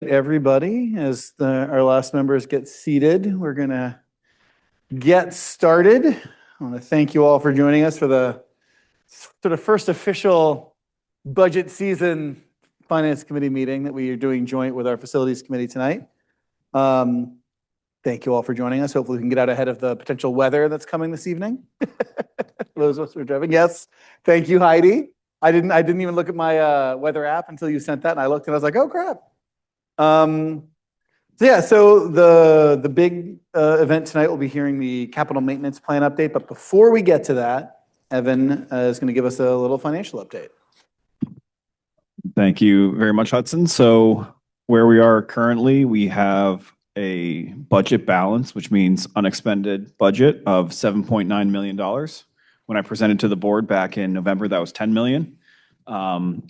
Everybody, as our last members get seated, we're going to get started. I want to thank you all for joining us for the sort of first official budget season Finance Committee meeting that we are doing joint with our Facilities Committee tonight. Thank you all for joining us. Hopefully we can get out ahead of the potential weather that's coming this evening. Those of us who are driving. Yes. Thank you, Heidi. I didn't even look at my weather app until you sent that, and I looked and I was like, oh crap. So the big event tonight will be hearing the capital maintenance plan update. But before we get to that, Evan is going to give us a little financial update. Thank you very much, Hudson. So where we are currently, we have a budget balance, which means unexpended budget of $7.9 million. When I presented to the board back in November, that was $10 million.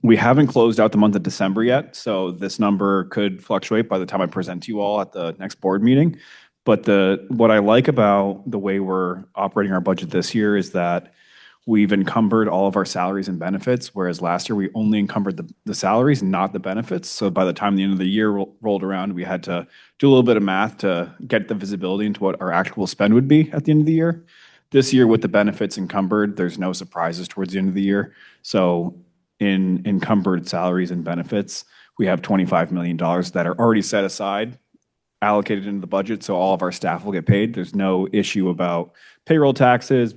We haven't closed out the month of December yet, so this number could fluctuate by the time I present to you all at the next board meeting. But what I like about the way we're operating our budget this year is that we've encumbered all of our salaries and benefits, whereas last year we only encumbered the salaries, not the benefits. So by the time the end of the year rolled around, we had to do a little bit of math to get the visibility into what our actual spend would be at the end of the year. This year, with the benefits encumbered, there's no surprises towards the end of the year. So in encumbered salaries and benefits, we have $25 million that are already set aside, allocated into the budget, so all of our staff will get paid. There's no issue about payroll taxes,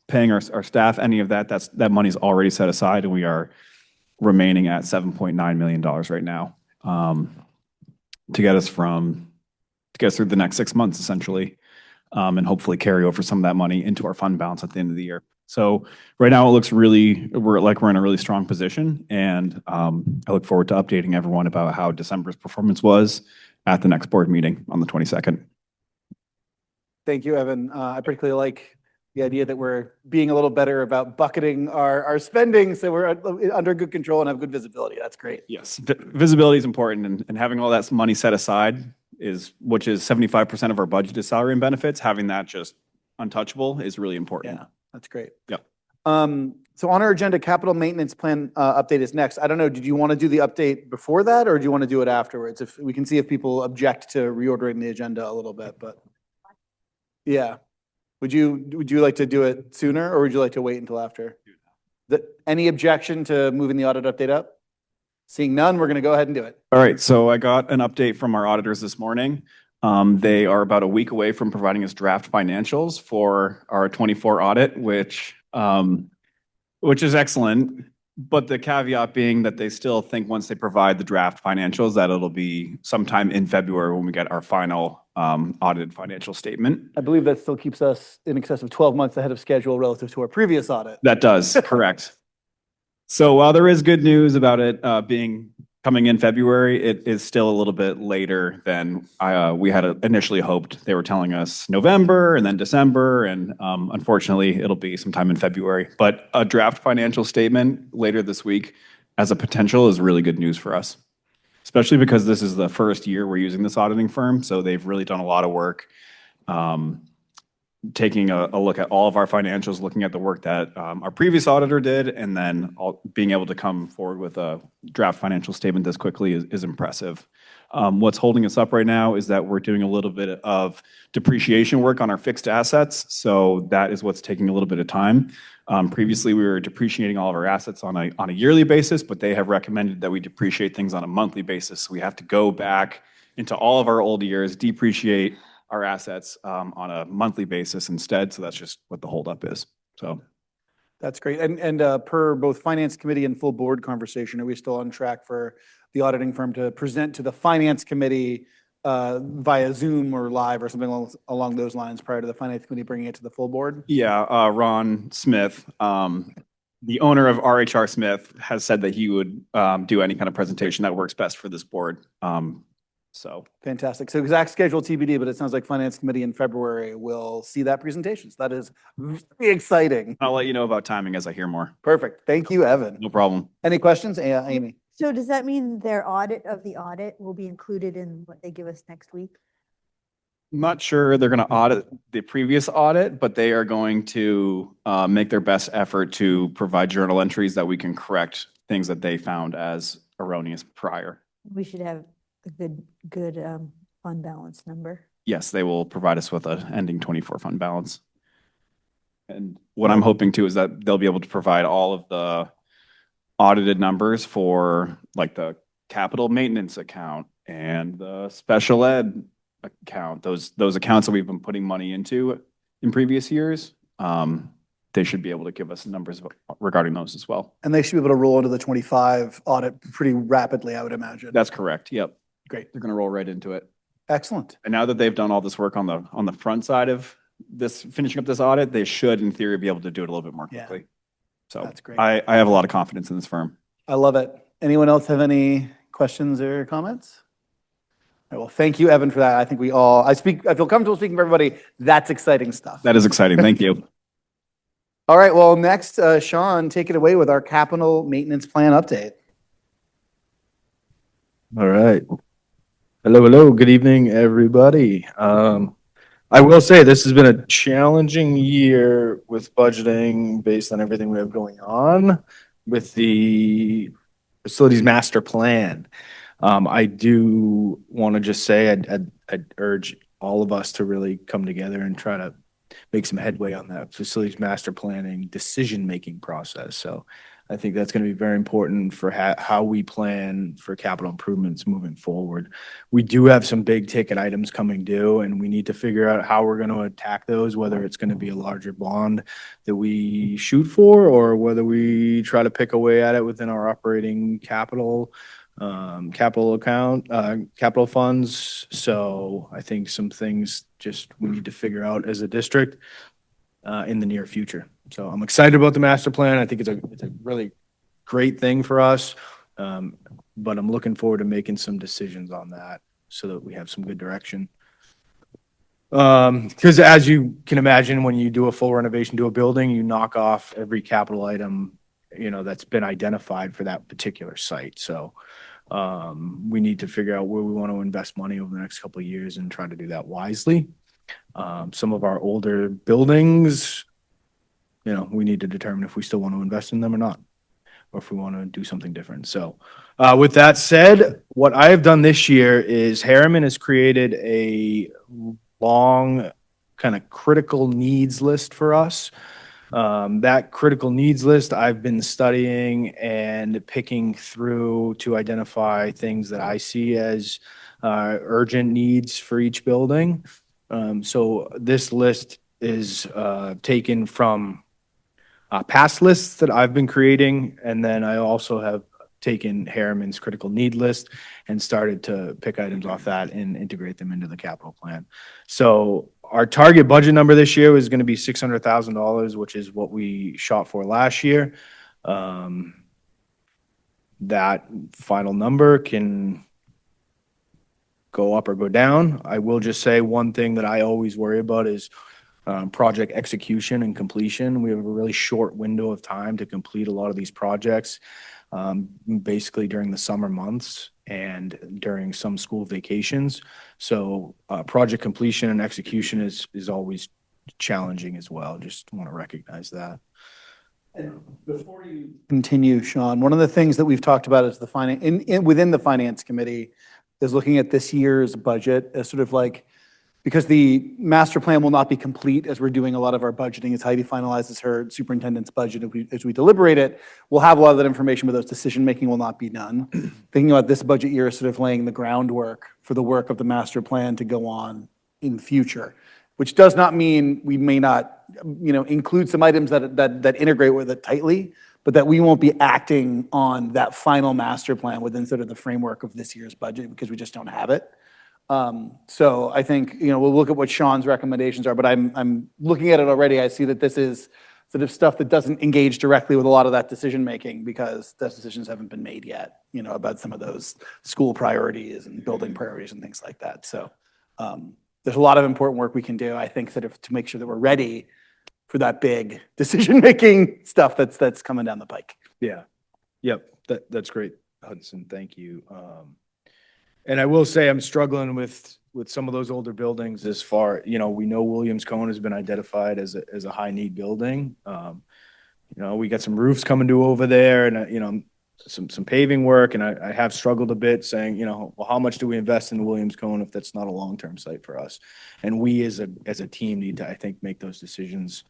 paying our staff, any of that. That money's already set aside, and we are remaining at $7.9 million right now to get us through the next 6 months, essentially, and hopefully carry over some of that money into our fund balance at the end of the year. So right now it looks we're in a really strong position, and I look forward to updating everyone about how December's performance was at the next board meeting on the 22nd. Thank you, Evan. I particularly like the idea that we're being a little better about bucketing our spending, so we're under good control and have good visibility. That's great. Yes, visibility is important, and having all that money set aside, which is 75% of our budget is salary and benefits, having that just untouchable is really important. Yeah. That's great. Yep. So on our agenda, capital maintenance plan update is next. I don't know, did you want to do the update before that, or do you want to do it afterwards? If we can see if people object to reordering the agenda a little bit, but yeah. Would you like to do it sooner, or would you like to wait until after? Any objection to moving the audit update up? Seeing none, we're going to go ahead and do it. All right. So I got an update from our auditors this morning. They are about a week away from providing us draft financials for our 24 audit, which is excellent. But the caveat being that they still think once they provide the draft financials that it'll be sometime in February when we get our final audited financial statement. I believe that still keeps us in excess of 12 months ahead of schedule relative to our previous audit. That does, correct. So while there is good news about it coming in February, it is still a little bit later than we had initially hoped. They were telling us November and then December, and unfortunately, it'll be sometime in February. But a draft financial statement later this week as a potential is really good news for us, especially because this is the first year we're using this auditing firm, so they've really done a lot of work taking a look at all of our financials, looking at the work that our previous auditor did, and then being able to come forward with a draft financial statement this quickly is impressive. What's holding us up right now is that we're doing a little bit of depreciation work on our fixed assets, so that is what's taking a little bit of time. Previously, we were depreciating all of our assets on a yearly basis, but they have recommended that we depreciate things on a monthly basis. So we have to go back into all of our old years, depreciate our assets on a monthly basis instead. So that's just what the holdup is. So that's great. And per both Finance Committee and full board conversation, are we still on track for the auditing firm to present to the Finance Committee via Zoom or live or something along those lines prior to the Finance Committee bringing it to the full board? Yeah, Ron Smith, the owner of RHR Smith, has said that he would do any kind of presentation that works best for this board. So fantastic. So exact schedule TBD, but it sounds like Finance Committee in February will see that presentation. So that is very exciting. I'll let you know about timing as I hear more. Perfect. Thank you, Evan. No problem. Any questions, Amy? So does that mean their audit of the audit will be included in what they give us next week? I'm not sure they're going to audit the previous audit, but they are going to make their best effort to provide journal entries that we can correct things that they found as erroneous prior. We should have a good fund balance number. Yes, they will provide us with an ending 24 fund balance. And what I'm hoping to is that they'll be able to provide all of the audited numbers for like the capital maintenance account and the special ed account, those accounts that we've been putting money into in previous years. They should be able to give us numbers regarding those as well. And they should be able to roll into the 25 audit pretty rapidly, I would imagine. That's correct. Yep. Great. They're going to roll right into it. Excellent. And now that they've done all this work on the front side of this, finishing up this audit, they should, in theory, be able to do it a little bit more Yeah. quickly. So That's great. I have a lot of confidence in this firm. I love it. Anyone else have any questions or comments? All right, well, thank you, Evan, for that. I think I feel comfortable speaking for everybody. That's exciting stuff. That is exciting. Thank you. All right, well, next, Sean, take it away with our capital maintenance plan update. All right. Hello. Good evening, everybody. I will say this has been a challenging year with budgeting based on everything we have going on with the facilities master plan. I do want to just say I'd urge all of us to really come together and try to make some headway on that facilities master planning decision-making process. So I think that's going to be very important for how we plan for capital improvements moving forward. We do have some big ticket items coming due, and we need to figure out how we're going to attack those, whether it's going to be a larger bond that we shoot for, or whether we try to pick away at it within our operating capital account, capital funds. So I think some things just we need to figure out as a district in the near future. So I'm excited about the master plan. I think it's a really great thing for us. But I'm looking forward to making some decisions on that so that we have some good direction. Because as you can imagine, when you do a full renovation to a building, you knock off every capital item, that's been identified for that particular site. So we need to figure out where we want to invest money over the next couple of years and try to do that wisely. Some of our older buildings, we need to determine if we still want to invest in them or not, or if we want to do something different. So with that said, what I have done this year is Harriman has created a long kind of critical needs list for us. That critical needs list I've been studying and picking through to identify things that I see as urgent needs for each building. So this list is taken from past lists that I've been creating, and then I also have taken Harriman's critical need list and started to pick items off that and integrate them into the capital plan. So our target budget number this year is going to be $600,000, which is what we shot for last year. That final number can go up or go down. I will just say one thing that I always worry about is project execution and completion. We have a really short window of time to complete a lot of these projects, basically during the summer months and during some school vacations. So project completion and execution is always challenging as well. Just want to recognize that. And before you continue, Sean, one of the things that we've talked about is within the finance committee is looking at this year's budget as sort of like, because the master plan will not be complete as we're doing a lot of our budgeting, as Heidi finalizes her superintendent's budget, as we deliberate it, we'll have a lot of that information, but those decision-making will not be done. Thinking about this budget year, sort of laying the groundwork for the work of the master plan to go on in the future, which does not mean we may not, include some items that integrate with it tightly, but that we won't be acting on that final master plan within sort of the framework of this year's budget because we just don't have it. So I think, we'll look at what Sean's recommendations are, but I'm looking at it already. I see that this is sort of stuff that doesn't engage directly with a lot of that decision-making because those decisions haven't been made yet, about some of those school priorities and building priorities and things like that. So there's a lot of important work we can do, I think, to make sure that we're ready for that big decision-making stuff that's coming down the pike. Yeah. Yep. That's great, Hudson. Thank you. And I will say I'm struggling with some of those older buildings as far, we know Williams Cone has been identified as a high need building. We got some roofs coming due over there and, some paving work, and I have struggled a bit saying, well, how much do we invest in the Williams Cone if that's not a long-term site for us? And we as a team need to, I think, make those decisions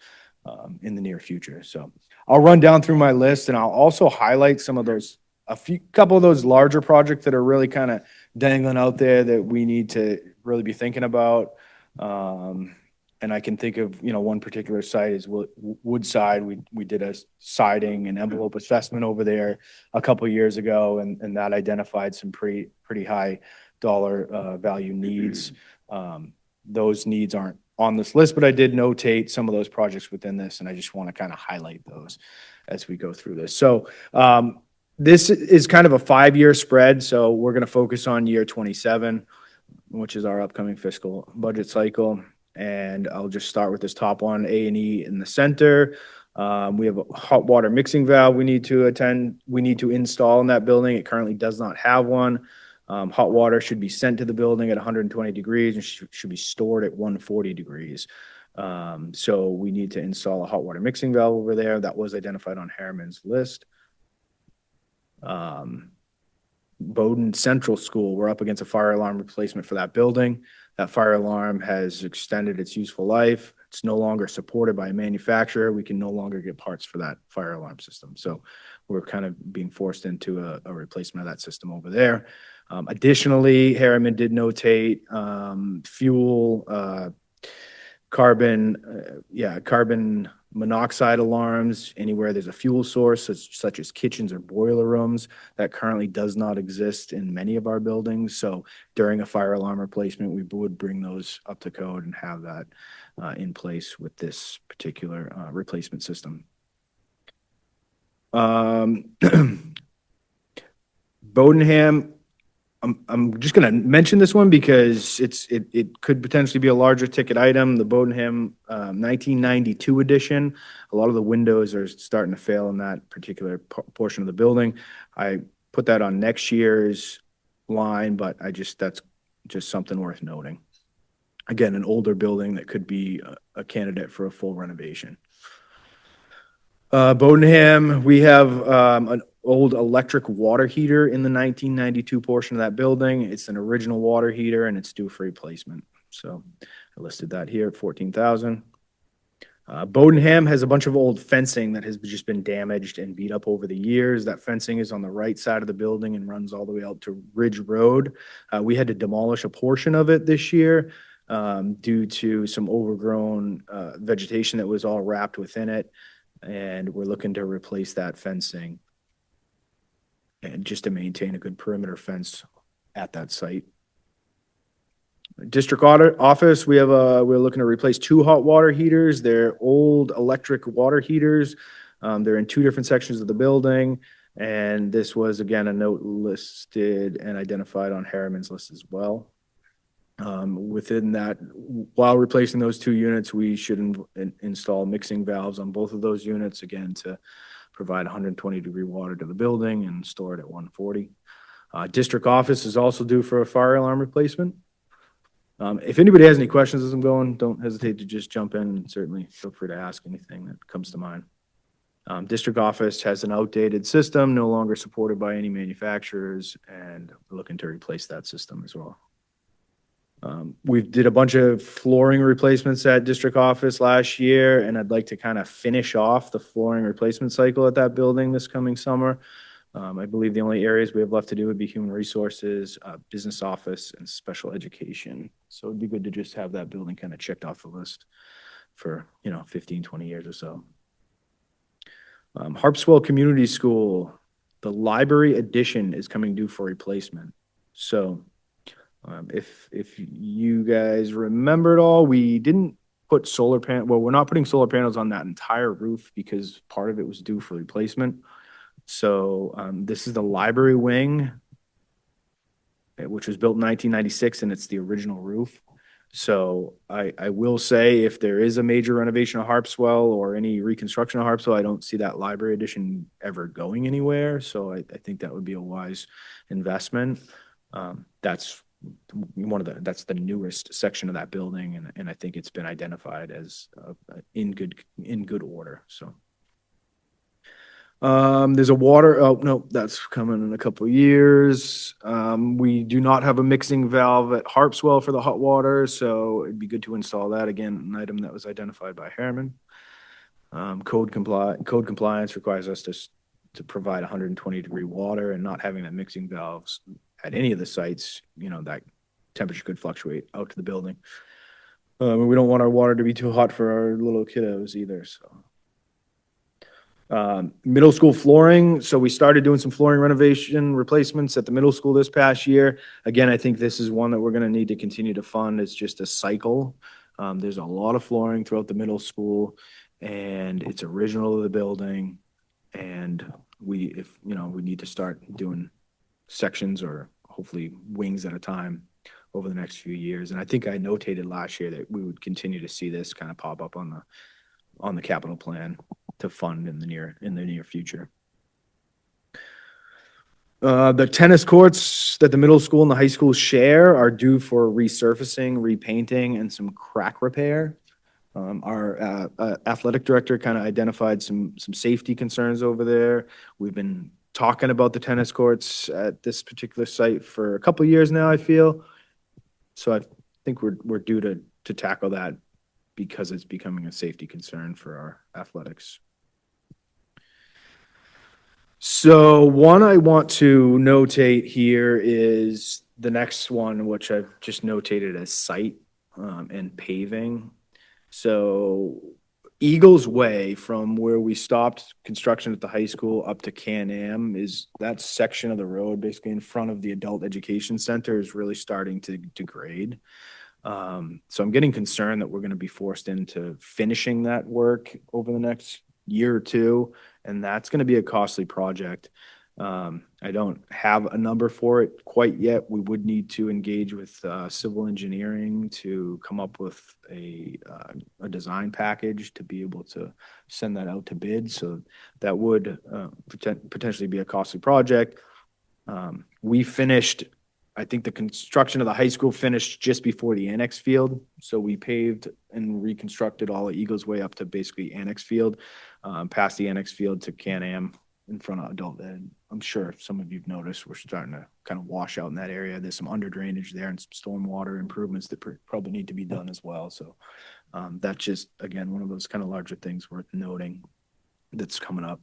in the near future. So I'll run down through my list, and I'll also highlight some of those, couple of those larger projects that are really kind of dangling out there that we need to really be thinking about. And I can think of, one particular site is Woodside. We did a siding and envelope assessment over there a couple of years ago, and that identified some pretty high dollar value needs. Those needs aren't on this list, but I did notate some of those projects within this, and I just want to kind of highlight those as we go through this. So this is kind of a 5-year spread, so we're going to focus on year 27, which is our upcoming fiscal budget cycle. And I'll just start with this top one, A&E in the center. We have a hot water mixing valve we need to install in that building. It currently does not have one. Hot water should be sent to the building at 120 degrees and should be stored at 140 degrees. So we need to install a hot water mixing valve over there. That was identified on Harriman's list. Bowdoin Central School, we're up against a fire alarm replacement for that building. That fire alarm has extended its useful life. It's no longer supported by a manufacturer. We can no longer get parts for that fire alarm system. So we're kind of being forced into a replacement of that system over there. Additionally, Harriman did notate fuel, carbon monoxide alarms anywhere there's a fuel source, such as kitchens or boiler rooms. That currently does not exist in many of our buildings. So during a fire alarm replacement, we would bring those up to code and have that in place with this particular replacement system. Bodenham, I'm just going to mention this one because it could potentially be a larger ticket item. The Bodenham 1992 edition. A lot of the windows are starting to fail in that particular portion of the building. I put that on next year's line, but that's just something worth noting. Again, an older building that could be a candidate for a full renovation. Bodenham, we have an old electric water heater in the 1992 portion of that building. It's an original water heater and it's due for replacement. So I listed that here at $14,000. Bodenham has a bunch of old fencing that has just been damaged and beat up over the years. That fencing is on the right side of the building and runs all the way out to Ridge Road. We had to demolish a portion of it this year due to some overgrown vegetation that was all wrapped within it. And we're looking to replace that fencing and just to maintain a good perimeter fence at that site. District office, we're looking to replace 2 hot water heaters. They're old electric water heaters. They're in 2 different sections of the building. And this was, again, a note listed and identified on Harriman's list as well. Within that, while replacing those 2 units, we should install mixing valves on both of those units, again, to provide 120-degree water to the building and store it at 140. District office is also due for a fire alarm replacement. If anybody has any questions as I'm going, don't hesitate to just jump in, and certainly feel free to ask anything that comes to mind. District office has an outdated system, no longer supported by any manufacturers, and we're looking to replace that system as well. We did a bunch of flooring replacements at district office last year, and I'd like to kind of finish off the flooring replacement cycle at that building this coming summer. I believe the only areas we have left to do would be human resources, business office, and special education. So it'd be good to just have that building kind of checked off the list for, 15, 20 years or so. Harpswell Community School, the library addition is coming due for replacement. So if you guys remember it all, we didn't put solar panel. Well, we're not putting solar panels on that entire roof because part of it was due for replacement. So this is the library wing, which was built in 1996, and it's the original roof. So I will say if there is a major renovation of Harpswell or any reconstruction of Harpswell, I don't see that library addition ever going anywhere. So I think that would be a wise investment. That's the newest section of that building, and I think it's been identified as in good order. So There's a water, oh, no, that's coming in a couple of years. We do not have a mixing valve at Harpswell for the hot water, so it'd be good to install that. Again, an item that was identified by Harriman. Code compliance requires us to provide 120-degree water, and not having that mixing valves at any of the sites, that temperature could fluctuate out to the building. We don't want our water to be too hot for our little kiddos either, so. Middle school flooring. So we started doing some flooring renovation replacements at the middle school this past year. Again, I think this is one that we're going to need to continue to fund. It's just a cycle. There's a lot of flooring throughout the middle school, and it's original to the building. And we need to start doing sections or hopefully wings at a time over the next few years. And I think I notated last year that we would continue to see this kind of pop up on the capital plan to fund in the near future. The tennis courts that the middle school and the high school share are due for resurfacing, repainting, and some crack repair. Our athletic director kind of identified some safety concerns over there. We've been talking about the tennis courts at this particular site for a couple of years now, I feel. So I think we're due to tackle that because it's becoming a safety concern for our athletics. So one I want to notate here is the next one, which I've just notated as site and paving. So Eagles Way, from where we stopped construction at the high school up to Can-Am, is that section of the road basically in front of the adult education center is really starting to degrade. So I'm getting concerned that we're going to be forced into finishing that work over the next year or two, and that's going to be a costly project. I don't have a number for it quite yet. We would need to engage with civil engineering to come up with a design package to be able to send that out to bid. So that would potentially be a costly project. We finished, I think the construction of the high school finished just before the annex field. So we paved and reconstructed all of Eagles Way up to basically annex field, past the annex field to Can-Am in front of adult ed. I'm sure some of you've noticed we're starting to kind of wash out in that area. There's some under drainage there and some stormwater improvements that probably need to be done as well. So that's just, again, one of those kind of larger things worth noting that's coming up.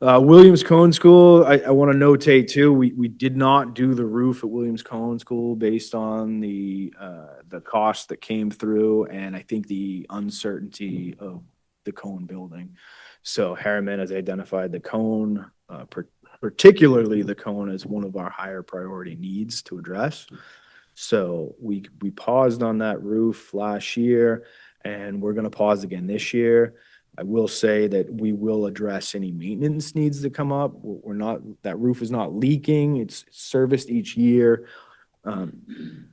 Williams Cone School, I want to notate too, we did not do the roof at Williams Cone School based on the cost that came through, and I think the uncertainty of the cone building. So Harriman has identified the cone, particularly the cone, as one of our higher priority needs to address. So we paused on that roof last year, and we're going to pause again this year. I will say that we will address any maintenance needs that come up. That roof is not leaking. It's serviced each year. And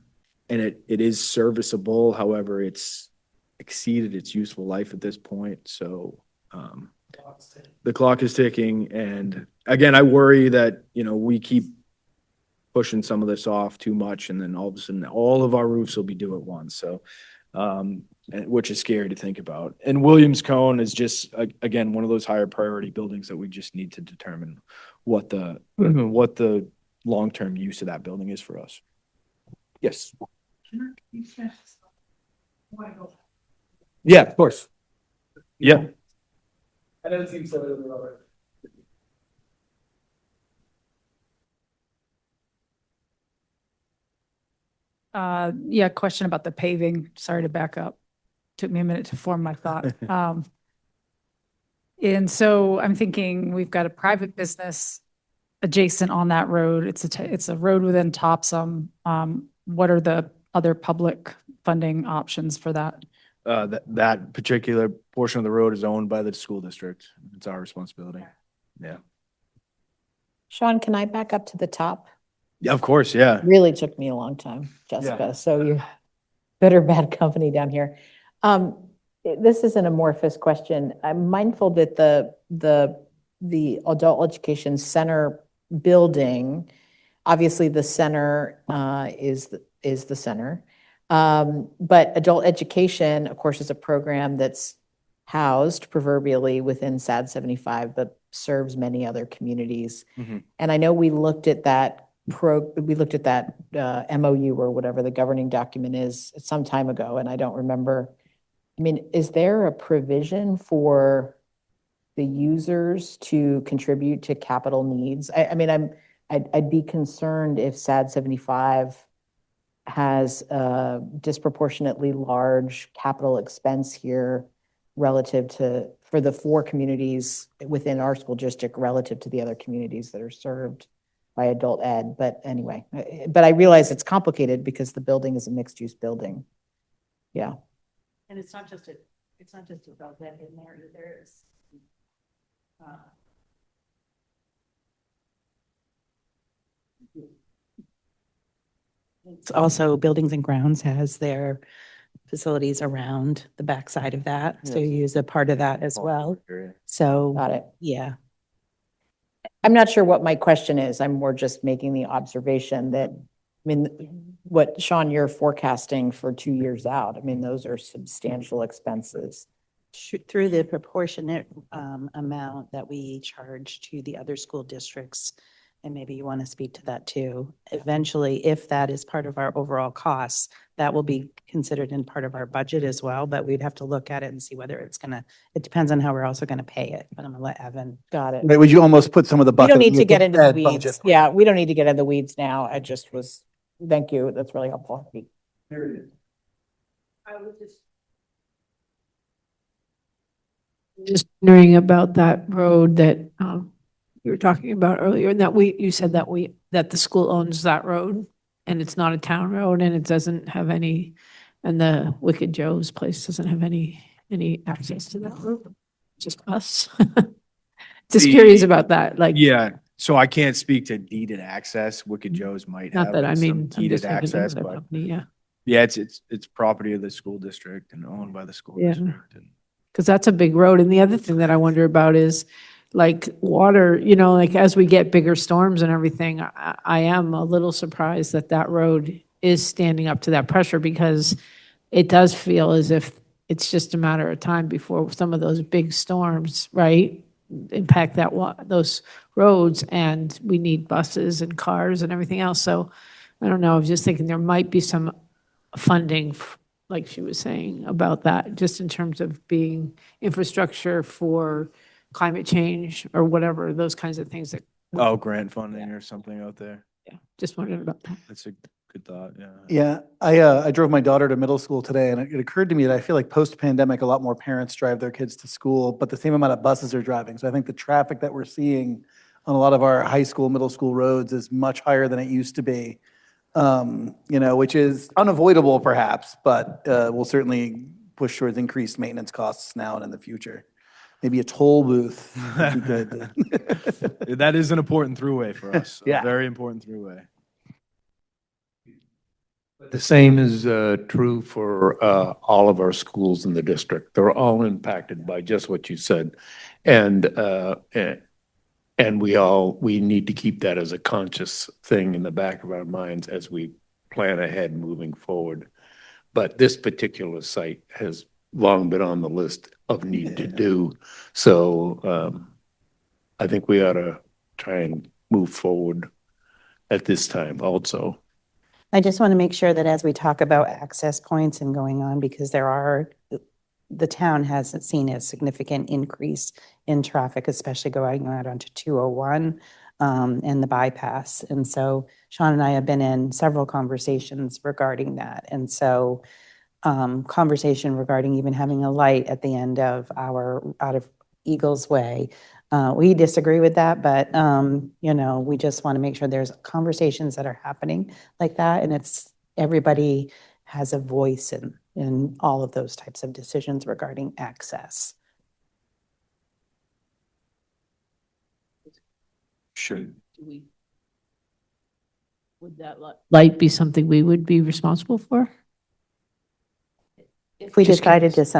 it is serviceable. However, it's exceeded its useful life at this point. So the clock is ticking. And again, I worry that, we keep pushing some of this off too much, and then all of a sudden all of our roofs will be due at once. So which is scary to think about. And Williams Cone is just, again, one of those higher priority buildings that we just need to determine what the long-term use of that building is for us. Yes. Yeah, of course. Yeah. I know it seems so early, Robert. Yeah, question about the paving. Sorry to back up. Took me a minute to form my thought. And so I'm thinking we've got a private business adjacent on that road. It's a road within Topsom. What are the other public funding options for that? That particular portion of the road is owned by the school district. It's our responsibility. Yeah. Sean, can I back up to the top? Yeah, of course. Yeah. Really took me a long time, Jessica. So you're good or bad company down here. This is an amorphous question. I'm mindful that the adult education center building, obviously the center is the center. But adult education, of course, is a program that's housed proverbially within SAD 75, but serves many other communities. Mhm. And I know we looked at that MOU or whatever the governing document is some time ago, and I don't remember. I mean, is there a provision for the users to contribute to capital needs? I mean, I'd be concerned if SAD 75 has a disproportionately large capital expense here relative to, for the 4 communities within our school district relative to the other communities that are served by adult ed. But anyway, but I realize it's complicated because the building is a mixed-use building. Yeah. And it's not just adult ed in there either. It's, it's also Buildings and Grounds has their facilities around the backside of that. So you use a part of that as well. So, Got it. yeah. I'm not sure what my question is. I'm more just making the observation that, I mean, what, Sean, you're forecasting for 2 years out, I mean, those are substantial expenses. Through the proportionate amount that we charge to the other school districts, and maybe you want to speak to that too. Eventually, if that is part of our overall costs, that will be considered in part of our budget as well, but we'd have to look at it and see whether it's gonna, it depends on how we're also gonna pay it, but I'm gonna let Evan. Got it. Right, would you almost put some of the We bucket? don't need in to your get into the ed weeds. budget? Yeah, we don't need to get into the weeds now. I just was, thank you. That's really helpful. There it is. Just wondering about that road that you were talking about earlier, and that you said that the school owns that road, and it's not a town road, and it doesn't have any, and the Wicked Joe's place doesn't have any access to that road, just us. Just curious about that, like. Yeah, so I can't speak to deeded access. Wicked Joe's might Not have that I some mean, I'm deeded just thinking access, of the but company, yeah. yeah, it's property of the school district and owned by the school Yeah. district. And Because that's a big road. And the other thing that I wonder about is like water, like as we get bigger storms and everything, I am a little surprised that that road is standing up to that pressure, because it does feel as if it's just a matter of time before some of those big storms, right, impact those roads, and we need buses and cars and everything else. So I don't know, I was just thinking there might be some funding, like she was saying, about that, just in terms of being infrastructure for climate change or whatever, those kinds of things that, oh, grant funding or something out there. yeah, just wondering about that. That's a good thought, yeah. Yeah, I drove my daughter to middle school today, and it occurred to me that I feel like post-pandemic, a lot more parents drive their kids to school, but the same amount of buses are driving. So I think the traffic that we're seeing on a lot of our high school, middle school roads is much higher than it used to be. Which is unavoidable perhaps, but will certainly push towards increased maintenance costs now and in the future. Maybe a toll booth would be good. That is an important throughway for us. Yeah. A very important throughway. The same is true for all of our schools in the district. They're all impacted by just what you said. And we need to keep that as a conscious thing in the back of our minds as we plan ahead moving forward. But this particular site has long been on the list of need to do. So I think we ought to try and move forward at this time also. I just want to make sure that as we talk about access points and going on, because the town has seen a significant increase in traffic, especially going out onto 201 and the bypass. And so Sean and I have been in several conversations regarding that. And so conversation regarding even having a light at the end of out of Eagles Way. We disagree with that, but we just want to make sure there's conversations that are happening like that, and everybody has a voice in all of those types of decisions regarding access. Sure. Would that light be something we would be responsible for? If we Just decided curious.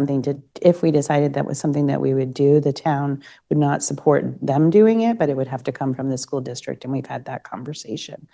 if we decided that was something that we would do, the town would not support them doing it, but it would have to come from the school district, and we've had that conversation.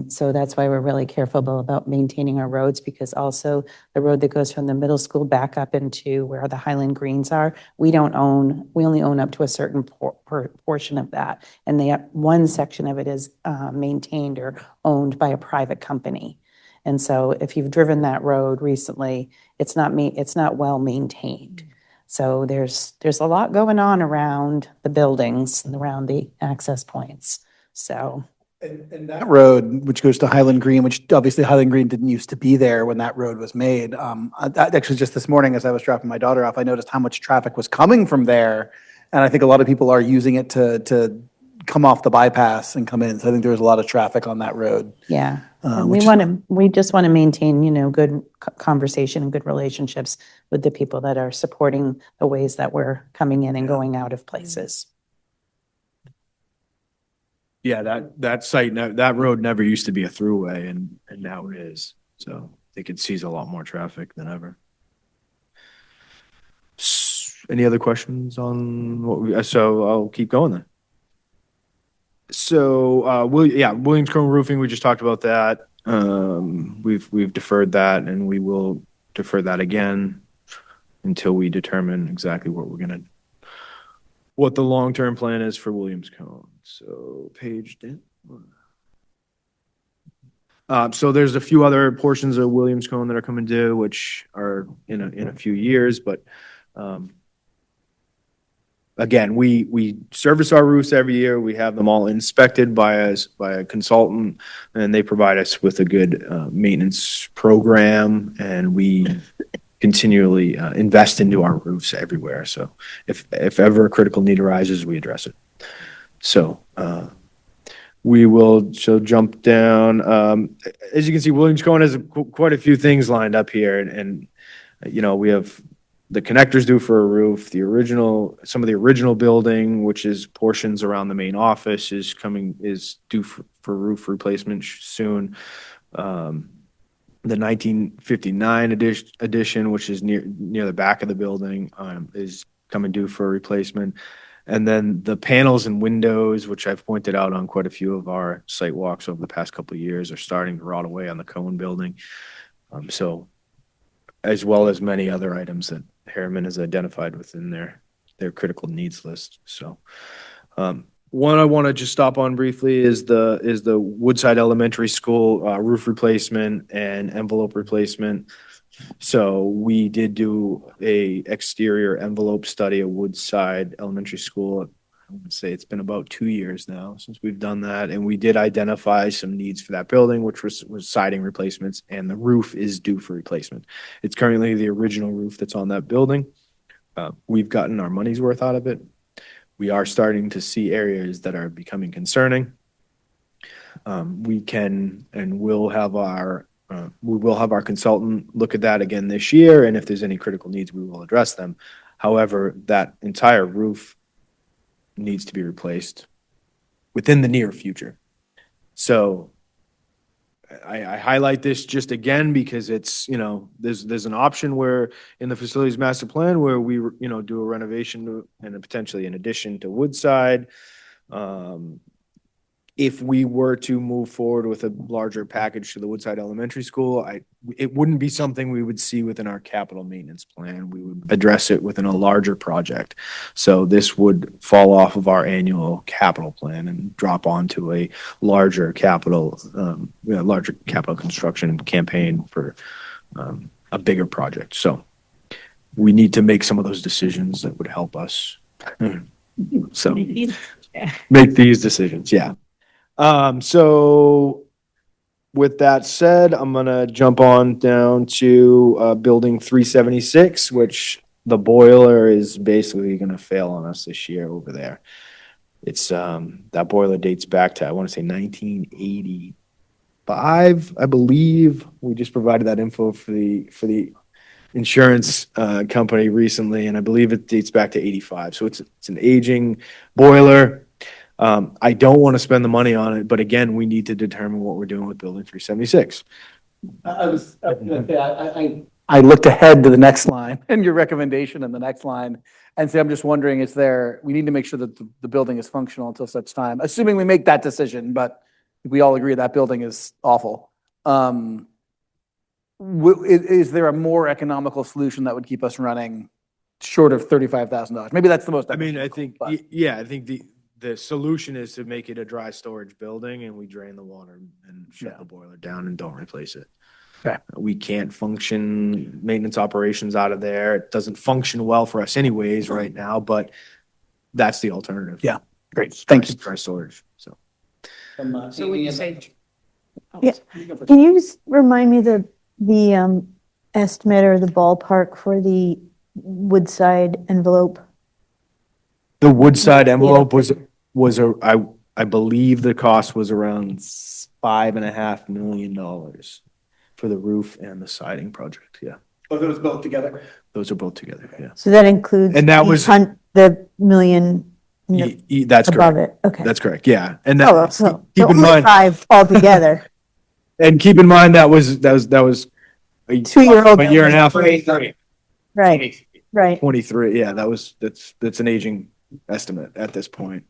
So that's why we're really careful about maintaining our roads, because also the road that goes from the middle school back up into where the Highland Greens are, we only own up to a certain portion of that. And one section of it is maintained or owned by a private company. And so if you've driven that road recently, it's not well maintained. So there's a lot going on around the buildings and around the access points. So. And that road, which goes to Highland Green, which obviously Highland Green didn't used to be there when that road was made. Actually, just this morning, as I was dropping my daughter off, I noticed how much traffic was coming from there. And I think a lot of people are using it to come off the bypass and come in. So I think there was a lot of traffic on that road. Yeah, and which we just want to maintain, good conversation and good relationships with the people that are supporting the ways that we're coming in and going out of places. Yeah, that road never used to be a throughway, and now it is. So I think it sees a lot more traffic than ever. Any other questions on so I'll keep going then. So, Williams Cone Roofing, we just talked about that. We've deferred that, and we will defer that again until we determine exactly what the long-term plan is for Williams Cone. So page down. So there's a few other portions of Williams Cone that are coming due, which are in a few years, but again, we service our roofs every year. We have them all inspected by a consultant, and they provide us with a good maintenance program, and we continually invest into our roofs everywhere. So if ever a critical need arises, we address it. So we will jump down. As you can see, Williams Cone has quite a few things lined up here, and we have the connectors due for a roof. Some of the original building, which is portions around the main office, is due for roof replacement soon. The 1959 addition, which is near the back of the building, is coming due for replacement. And then the panels and windows, which I've pointed out on quite a few of our site walks over the past couple of years, are starting to rot away on the Cone building. So, as well as many other items that Harriman has identified within their critical needs list. So, one I want to just stop on briefly is the Woodside Elementary School roof replacement and envelope replacement. So we did do a exterior envelope study at Woodside Elementary School. I would say it's been about 2 years now since we've done that, and we did identify some needs for that building, which was siding replacements, and the roof is due for replacement. It's currently the original roof that's on that building. We've gotten our money's worth out of it. We are starting to see areas that are becoming concerning. We can and will have our consultant look at that again this year, and if there's any critical needs, we will address them. However, that entire roof needs to be replaced within the near future. So I highlight this just again because it's, there's an option where in the facilities master plan where we, do a renovation and potentially an addition to Woodside. If we were to move forward with a larger package to the Woodside Elementary School, it wouldn't be something we would see within our capital maintenance plan. We would address it within a larger project. So this would fall off of our annual capital plan and drop onto a larger capital construction campaign for a bigger project. So we need to make some of those decisions that would help us. So make these decisions, yeah. So with that said, I'm gonna jump on down to building 376, which the boiler is basically gonna fail on us this year over there. It's that boiler dates back to, I want to say 1985, I believe. We just provided that info for the insurance company recently, and I believe it dates back to 85. So it's an aging boiler. I don't want to spend the money on it, but again, we need to determine what we're doing with building 376. I was gonna say, I looked ahead to the next line and your recommendation in the next line. And so I'm just wondering, we need to make sure that the building is functional until such time, assuming we make that decision, but we all agree that building is awful. Is there a more economical solution that would keep us running short of $35,000? Maybe that's the most. I mean, I think, but- yeah, I think the solution is to make it a dry storage building and we drain the water and shut Yeah. the boiler down and don't replace it. Okay. We can't function maintenance operations out of there. It doesn't function well for us anyways right now, but that's the alternative. Yeah. Great, thank you. Dry storage, so. So when you say, Yeah. Can you just remind me the estimate or the ballpark for the Woodside envelope? The Woodside envelope I believe the cost was around $5.5 million for the roof and the siding project, yeah. Oh, those both together? Those are both together, yeah. So that includes And that was- the million in the- That's above correct. it, okay. That's correct, yeah. And Oh, that, so keep in only mind, 5 altogether. and keep in mind, that was a 2-year-old. a year and a half. Right, right. 23, yeah, that's an aging estimate at this point.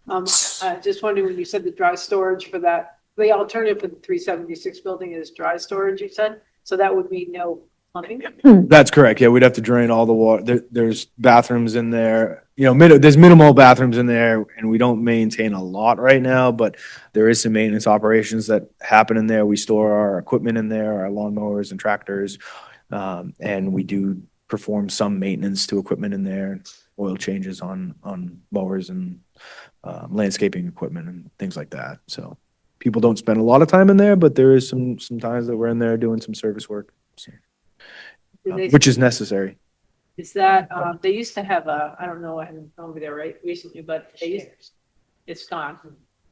just wondering, when you said the dry storage for that, the alternative for the 376 building is dry storage, you said? So that would mean no plumbing? That's correct, yeah, we'd have to drain all the water. There's bathrooms in there, there's minimal bathrooms in there, and we don't maintain a lot right now, but there is some maintenance operations that happen in there. We store our equipment in there, our lawnmowers and tractors, and we do perform some maintenance to equipment in there, oil changes on mowers and landscaping equipment and things like that. So people don't spend a lot of time in there, but there is some times that we're in there doing some service work, so, which is necessary. Is that, they used to have I don't know, I haven't gone over there recently, but it's gone.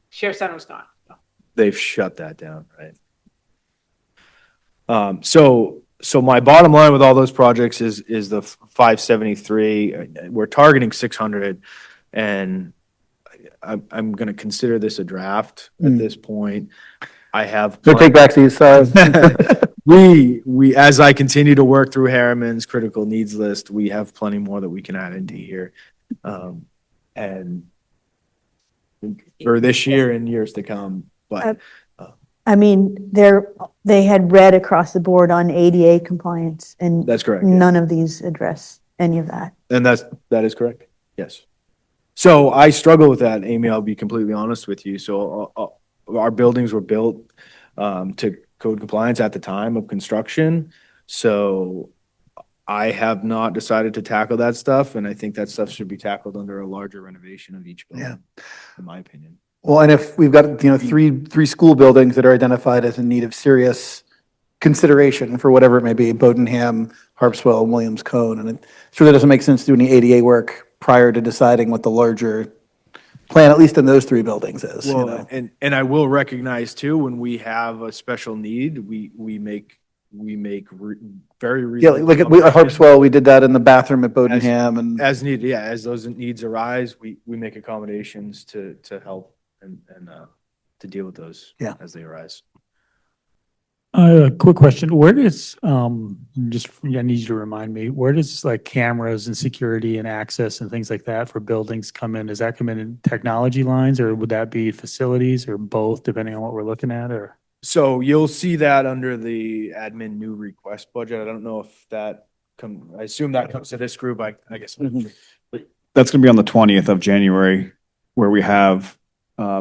Share Center was gone. They've shut that down, right? So my bottom line with all those projects is the 573. We're targeting 600, and I'm going to consider this a draft at this point. I have. So take back these, we, as I continue to work through Harriman's critical needs list, we have plenty more that we can add into here. And for this year and years to come, but. I mean, they had read across the board on ADA compliance, and That's correct. yeah. none of these address any of that. And that is correct. Yes. So I struggle with that, Amy. I'll be completely honest with you. So our buildings were built to code compliance at the time of construction. So I have not decided to tackle that stuff, and I think that stuff should be tackled under a larger renovation of each building, in my opinion. Well, and if we've got, three school buildings that are identified as in need of serious consideration for whatever it may be, Bodenham, Harpswell, Williams Cone, and it surely doesn't make sense to do any ADA work prior to deciding what the larger plan, at least in those 3 buildings is, Well, and I will recognize too, when we have a special need, we make very Yeah, reasonable. like at Harpswell, we did that in the bathroom at Bodenham and. As needed, yeah, as those needs arise, we make accommodations to help and to deal with those as they arise. Quick question. Where does, I need you to remind me, where does like cameras and security and access and things like that for buildings come in? Does that come in technology lines, or would that be facilities, or both, depending on what we're looking at, or? So you'll see that under the admin new request budget. I don't know if I assume that comes to this group, I guess. That's going to be on the 20th of January, where we have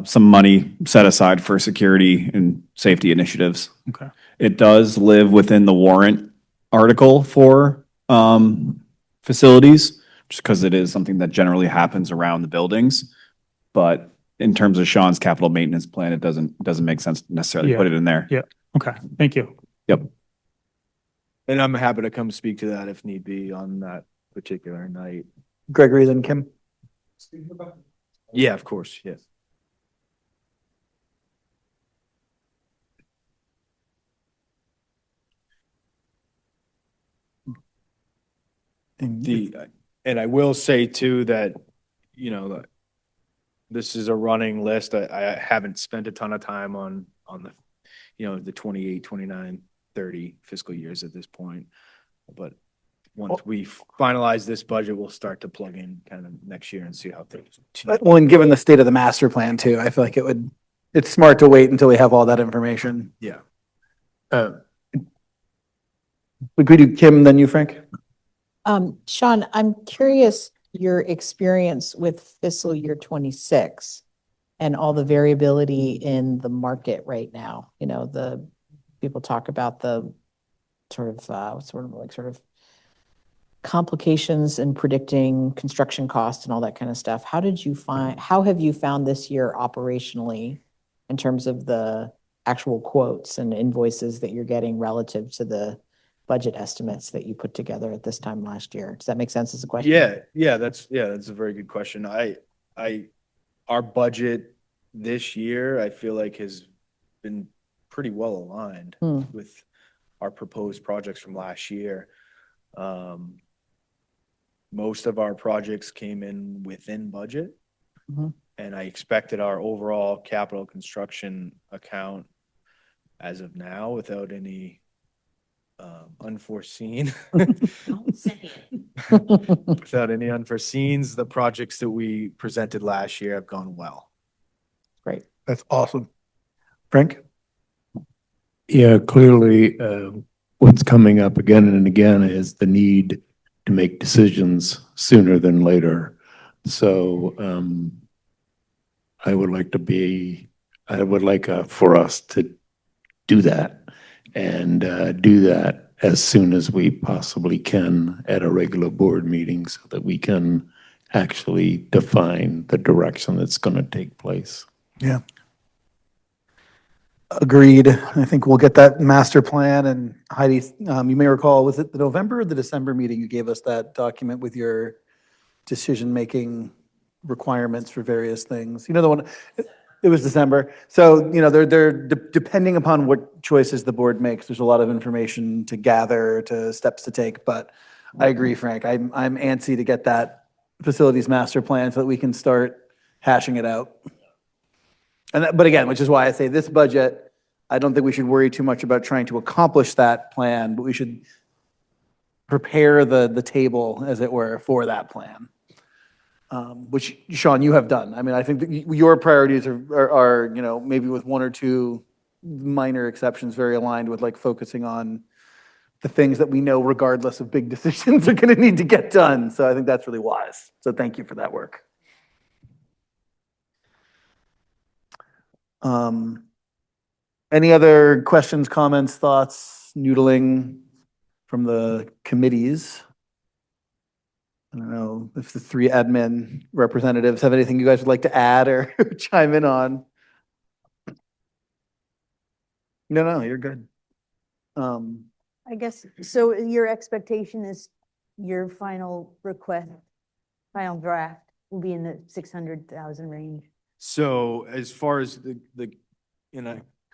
some money set aside for security and safety initiatives. Okay. It does live within the warrant article for facilities, just because it is something that generally happens around the buildings. But in terms of Sean's capital maintenance plan, it doesn't make sense to necessarily put it in there. Yeah. Okay. Thank you. Yep. And I'm happy to come speak to that if need be on that particular night. Gregory, then Kim. Yeah, of course, yes. And I will say too that, this is a running list. I haven't spent a ton of time on the, the 28, 29 30 fiscal years at this point. But once we finalize this budget, we'll start to plug in kind of next year and see how things. Well, and given the state of the master plan too, I feel like it's smart to wait until we have all that information. Yeah. Would we do Kim, then you, Frank? Sean, I'm curious, your experience with fiscal year 26 and all the variability in the market right now. You know, the people talk about the sort of complications in predicting construction costs and all that kind of stuff. How have you found this year operationally in terms of the actual quotes and invoices that you're getting relative to the budget estimates that you put together at this time last year? Does that make sense as a question? That's a very good question. Our budget this year, I feel like has been pretty well aligned with our proposed projects from last year. Most of our projects came in within budget. And I expected our overall capital construction account as of now, without any unforeseen. Without any unforeseens, the projects that we presented last year have gone well. Great. That's awesome. Frank? Yeah, clearly, what's coming up again and again is the need to make decisions sooner than later. So, I would like for us to do that and do that as soon as we possibly can at a regular board meeting so that we can actually define the direction that's going to take place. Yeah. Agreed. I think we'll get that master plan, and Heidi, you may recall, was it the November or the December meeting you gave us that document with your decision-making requirements for various things? You know, the one, it was December. So, you know, depending upon what choices the board makes, there's a lot of information to gather, to steps to take, but I agree, Frank. I'm antsy to get that facilities master plan so that we can start hashing it out. But again, which is why I say this budget, I don't think we should worry too much about trying to accomplish that plan, but we should prepare the table, as it were, for that plan. Which, Sean, you have done. I mean, I think that your priorities are, you know, maybe with one or two minor exceptions, very aligned with like focusing on the things that we know, regardless of big decisions, are going to need to get done. So I think that's really wise. So thank you for that work. Any other questions, comments, thoughts, noodling from the committees? I don't know if the three admin representatives have anything you guys would like to add or chime in on. No, you're good. I guess, so your expectation is your final request, final draft will be in the 600,000 range? So as far as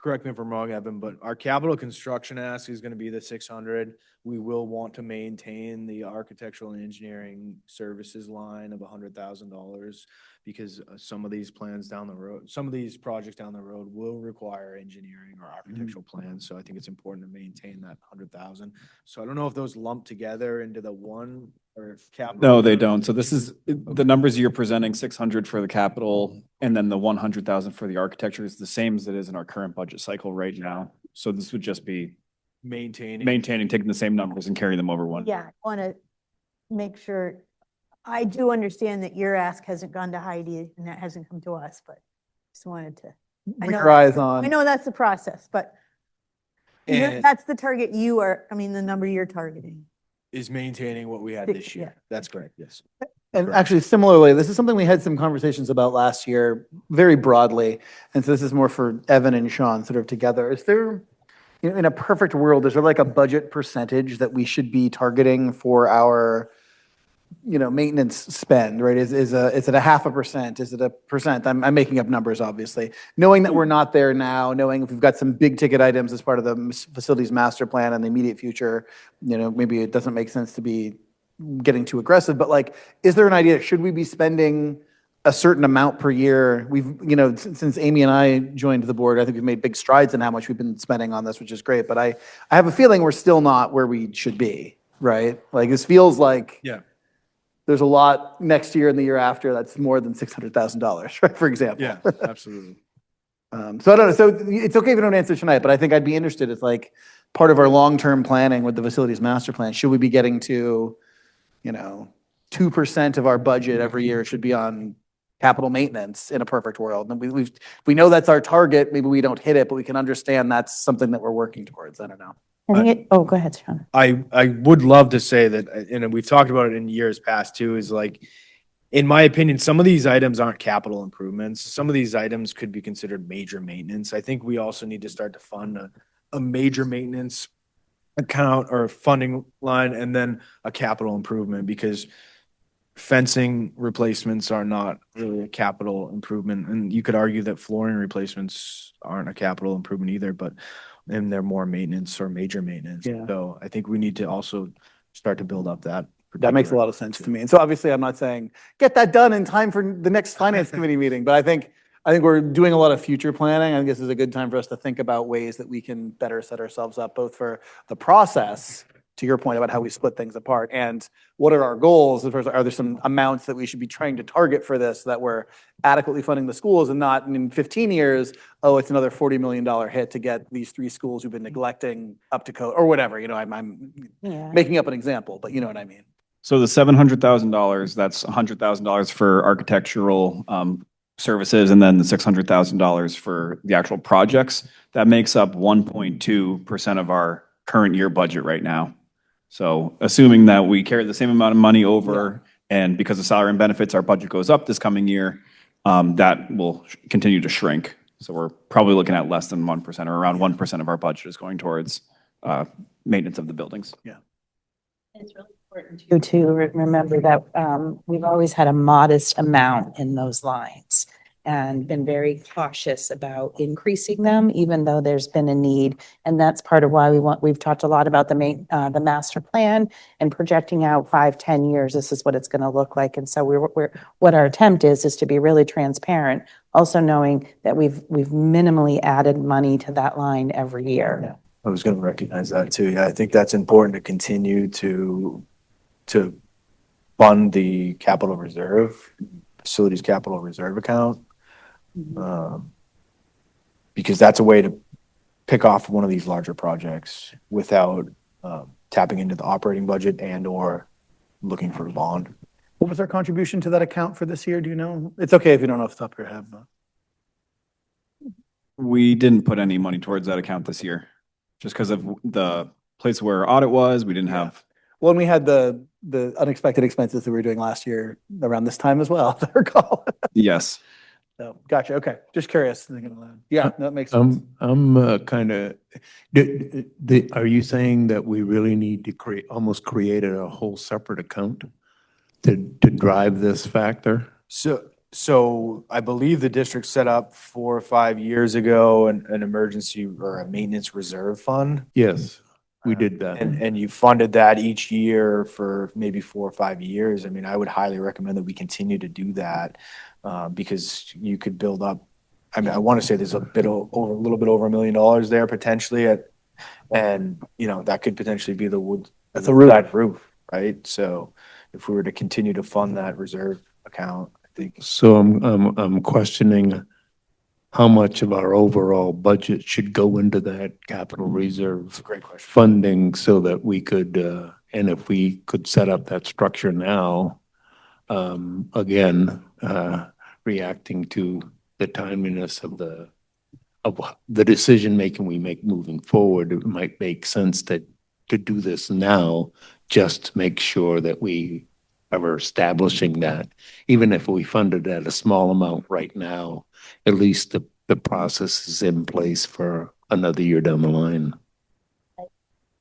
correct me if I'm wrong, Evan, but our capital construction ask is going to be the 600. We will want to maintain the architectural and engineering services line of $100,000 because some of these plans down the road, some of these projects down the road will require engineering or architectural plans. So I think it's important to maintain that 100,000. So I don't know if those lump together into the one or if capital. No, they don't. So this is the numbers you're presenting, 600 for the capital, and then the 100,000 for the architecture is the same as it is in our current budget cycle right now. So this would just be maintaining, taking the same numbers and carrying them over one. Yeah, I want to make sure, I do understand that your ask hasn't gone to Heidi and that hasn't come to us, but just wanted to. Keep your eyes on. I know that's the process, but that's the target the number you're targeting. Is maintaining what we had this year. Yeah. That's correct, yes. And actually, similarly, this is something we had some conversations about last year, very broadly. And so this is more for Evan and Sean sort of together. Is there, you know, in a perfect world, is there like a budget percentage that we should be targeting for our, you know, maintenance spend, right? Is it a 0.5%? Is it 1%? I'm making up numbers, obviously. Knowing that we're not there now, knowing if we've got some big ticket items as part of the facilities master plan in the immediate future, you know, maybe it doesn't make sense to be getting too aggressive, but like, is there an idea, should we be spending a certain amount per year. We've, since Amy and I joined the board, I think we've made big strides in how much we've been spending on this, which is great. But I have a feeling we're still not where we should be, right? Like this feels like there's a lot next year and the year after that's more than $600,000, right? For example. Absolutely. So I don't know. So it's okay if you don't answer tonight, but I think I'd be interested. It's like part of our long-term planning with the facilities master plan. Should we be getting to, 2% of our budget every year should be on capital maintenance in a perfect world? And we know that's our target. Maybe we don't hit it, but we can understand that's something that we're working towards. I don't know. Oh, go ahead, Sean. I would love to say that, and we've talked about it in years past too, is like, in my opinion, some of these items aren't capital improvements. Some of these items could be considered major maintenance. I think we also need to start to fund a major maintenance account or funding line and then a capital improvement, because fencing replacements are not really a capital improvement. And you could argue that flooring replacements aren't a capital improvement either, and they're more maintenance or major maintenance. Yeah. So I think we need to also start to build up that. That makes a lot of sense to me. And so obviously I'm not saying get that done in time for the next finance committee meeting, but I think we're doing a lot of future planning. I think this is a good time for us to think about ways that we can better set ourselves up, both for the process, to your point about how we split things apart, and what are our goals? Are there some amounts that we should be trying to target for this so that we're adequately funding the schools and not in 15 years, it's another $40 million hit to get these 3 schools who've been neglecting up to code or whatever. I'm making up an example, but you know what I mean. So the $700,000, that's $100,000 for architectural services, and then the $600,000 for the actual projects. That makes up 1.2% of our current year budget right now. So assuming that we carry the same amount of money over, and because of salary and benefits, our budget goes up this coming year, that will continue to shrink. So we're probably looking at less than 1%, or around 1% of our budget is going towards maintenance of the buildings. Yeah. It's really important to remember that we've always had a modest amount in those lines and been very cautious about increasing them, even though there's been a need. And that's part of why we've talked a lot about the master plan and projecting out 5-10 years. This is what it's going to look like. And so what our attempt is to be really transparent, also knowing that we've minimally added money to that line every year. Yeah. I was going to recognize that too. Yeah, I think that's important to continue to fund the capital reserve, facilities capital reserve account. Because that's a way to pick off one of these larger projects without tapping into the operating budget and or looking for a bond. What was our contribution to that account for this year? Do you know? It's okay if you don't know off the top of your head. But We didn't put any money towards that account this year, just because of the place where our audit was. We didn't have. Well, and we had the unexpected expenses that we were doing last year around this time as well, if I recall. Yes. So, gotcha. Okay. Just curious. Yeah, that makes sense. I'm kind of, are you saying that we really need to almost create a whole separate account to drive this factor? So I believe the district set up 4 or 5 years ago an emergency or a maintenance reserve fund. Yes, we did that. And you funded that each year for maybe 4 or 5 years. I mean, I would highly recommend that we continue to do that because you could build up. I mean, I want to say there's a little bit over $1 million there potentially, and that could potentially be the wood. That's a roof. Roof, right? So if we were to continue to fund that reserve account, I think. So I'm questioning how much of our overall budget should go into that capital reserve Great question. funding so that we could, and if we could set up that structure now, again, reacting to the timeliness of the decision-making we make moving forward, it might make sense to do this now, just to make sure that we are establishing that. Even if we fund it at a small amount right now, at least the process is in place for another year down the line.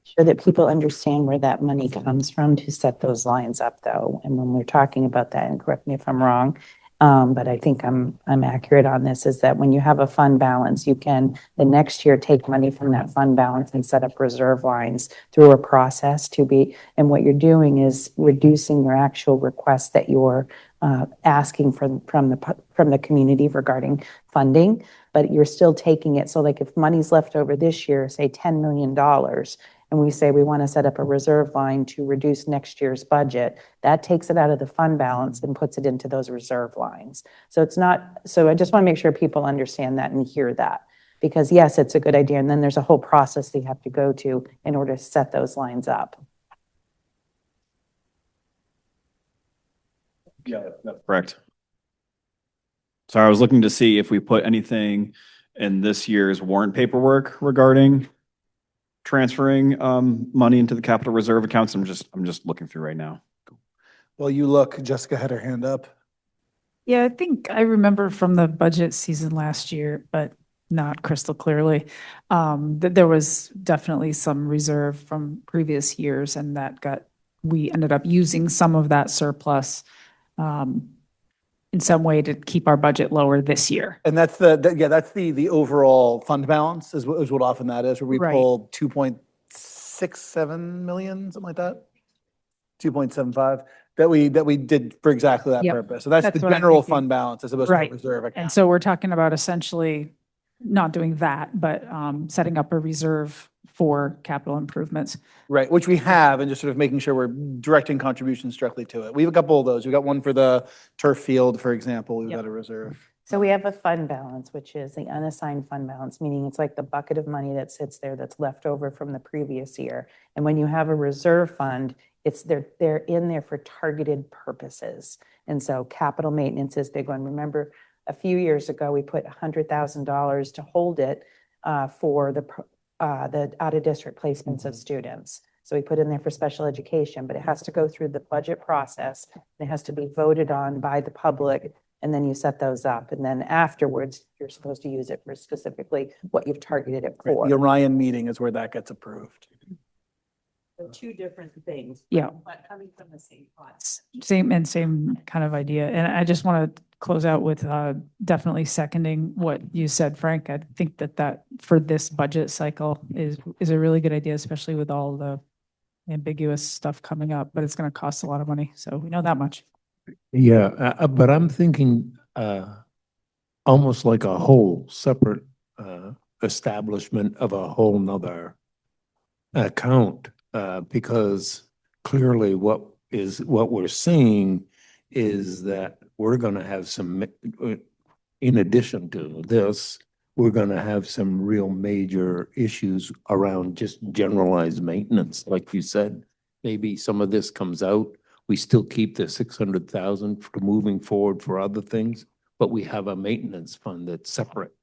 Sure that people understand where that money comes from to set those lines up, though. And when we're talking about that, and correct me if I'm wrong, But I think I'm accurate on this, is that when you have a fund balance, you can the next year take money from that fund balance and set up reserve lines through a process and what you're doing is reducing your actual requests that you're asking from the community regarding funding, but you're still taking it. So like if money's left over this year, say $10 million, and we say we want to set up a reserve line to reduce next year's budget, that takes it out of the fund balance and puts it into those reserve lines. So it's not, so I just want to make sure people understand that and hear that. Because yes, it's a good idea. And then there's a whole process that you have to go to in order to set those lines up. Yeah, that's correct. So I was looking to see if we put anything in this year's warrant paperwork regarding transferring money into the capital reserve accounts. I'm just looking through right now. Well, you look, Jessica had her hand up. Yeah, I think I remember from the budget season last year, but not crystal clearly, that there was definitely some reserve from previous years, and we ended up using some of that surplus in some way to keep our budget lower this year. And that's the overall fund balance is what often that is, where we Right. pull 2.67 million, something like that. 2.75 that we did for exactly that Yep. purpose. So that's the That's what I'm general thinking. fund balance as opposed to Right. a reserve account. And so we're talking about essentially not doing that, but setting up a reserve for capital improvements. Right, which we have, and just sort of making sure we're directing contributions directly to it. We have a couple of those. We've got one for the turf field, for example. We've Yep. got a reserve. So we have a fund balance, which is the unassigned fund balance, meaning it's like the bucket of money that sits there that's left over from the previous year. And when you have a reserve fund, they're in there for targeted purposes. And so capital maintenance is a big one. Remember, a few years ago, we put $100,000 to hold it for the out-of-district placements of students. So we put in there for special education, but it has to go through the budget process. It has to be voted on by the public, and then you set those up. And then afterwards, you're supposed to use it for specifically what you've targeted it for. The Orion meeting is where that gets approved. So two different things. Yeah. But coming from the same pots. Same kind of idea. And I just want to close out with definitely seconding what you said, Frank. I think that for this budget cycle is a really good idea, especially with all the ambiguous stuff coming up, but it's going to cost a lot of money. So we know that much. Yeah, but I'm thinking almost like a whole separate establishment of a whole nother account, because clearly what we're seeing is that we're going to have some, in addition to this, we're going to have some real major issues around just generalized maintenance. Like you said, maybe some of this comes out. We still keep the 600,000 for moving forward for other things, but we have a maintenance fund that's separate.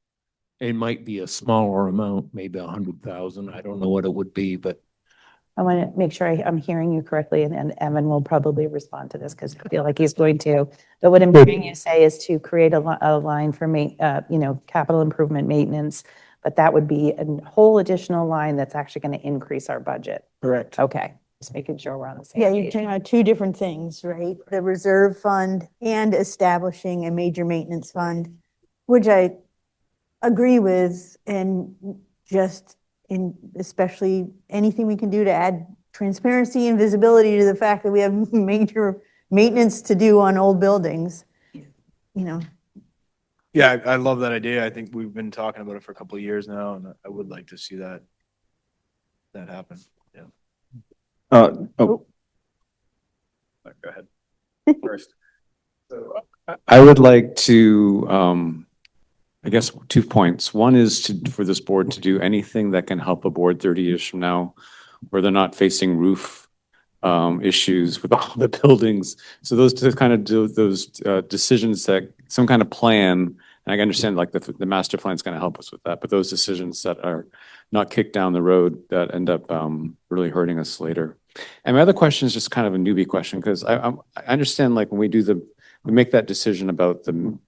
It might be a smaller amount, maybe 100,000. I don't know what it would be, but I want to make sure I'm hearing you correctly, and Evan will probably respond to this because I feel like he's going to. But what I'm hearing you say is to create a line for capital improvement maintenance, but that would be a whole additional line that's actually going to increase our budget. Correct. Okay, just making sure we're on the same Yeah, you're page. talking about two different things, right? The reserve fund and establishing a major maintenance fund, which I agree with, and just especially anything we can do to add transparency and visibility to the fact that we have major maintenance to do on old buildings, Yeah, I love that idea. I think we've been talking about it for a couple of years now, and I would like to see that happen. Yeah. Go ahead. First. I would like to, I guess, 2 points. One is for this board to do anything that can help a board 30 years from now, where they're not facing roof issues with all the buildings. So those to kind of do those decisions, that some kind of plan. And I understand like the master plan is going to help us with that, but those decisions that are not kicked down the road that end up really hurting us later. And my other question is just kind of a newbie question, because I understand like when we make that decision about the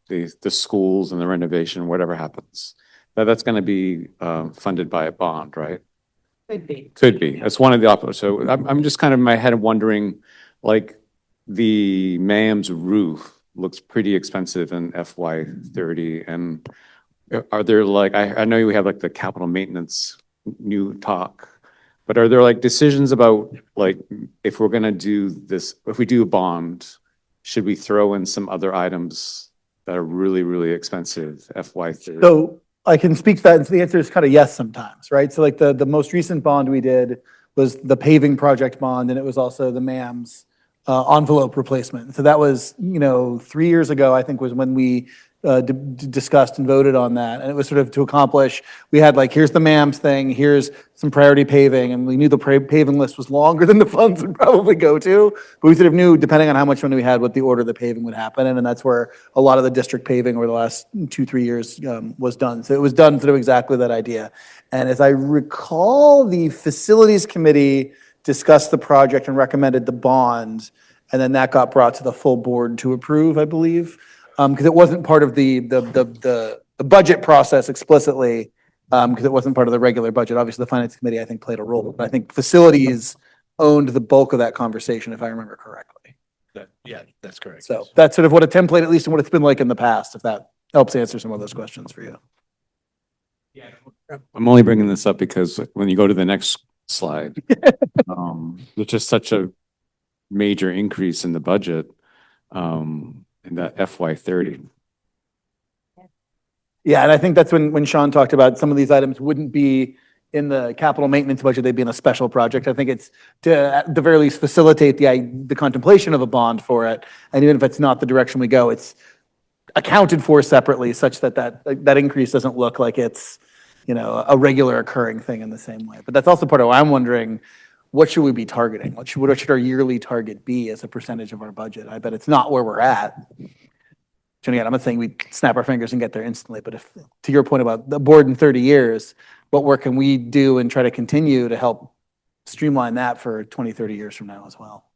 schools and the renovation, whatever happens, that's going to be funded by a bond, right? Could be. Could be. That's one of the options. So I'm just kind of in my head wondering, like the MAM's roof, looks pretty expensive in FY '30. And are there like, I know we have like the capital maintenance new talk, but are there like decisions about like, if we're gonna do this, if we do a bond, should we throw in some other items that are really, really expensive FY '30? So I can speak to that, and the answer is kind of yes sometimes, right? So like the most recent bond we did was the paving project bond, and it was also the MAM's envelope replacement. So that was, 3 years ago, I think, was when we discussed and voted on that. And it was sort of to accomplish, we had like, here's the MAM's thing, here's some priority paving, and we knew the paving list was longer than the funds would probably go to. But we sort of knew, depending on how much money we had, what the order the paving would happen in. And that's where a lot of the district paving over the last 2-3 years was done. So it was done sort of exactly that idea. And as I recall, the facilities committee discussed the project and recommended the bond, and then that got brought to the full board to approve, I believe, because it wasn't part of the budget process explicitly, because it wasn't part of the regular budget. Obviously, the finance committee, I think, played a role, but I think facilities owned the bulk of that conversation, if I remember correctly. Yeah, that's correct. So that's sort of what a template, at least, and what it's been like in the past, if that helps answer some of those questions for you. I'm only bringing this up because when you go to the next slide, there's just such a major increase in the budget, in that FY '30. Yeah, and I think that's when Sean talked about some of these items wouldn't be in the capital maintenance budget, they'd be in a special project. I think it's to, at the very least, facilitate the contemplation of a bond for it. And even if it's not the direction we go, it's accounted for separately such that that increase doesn't look like it's, a regular occurring thing in the same way. But that's also part of why I'm wondering, what should we be targeting? What should our yearly target be as a percentage of our budget? I bet it's not where we're at. And again, I'm not saying we snap our fingers and get there instantly, but if, to your point about the board in 30 years, what work can we do and try to continue to help streamline that for 20, 30 years from now as well?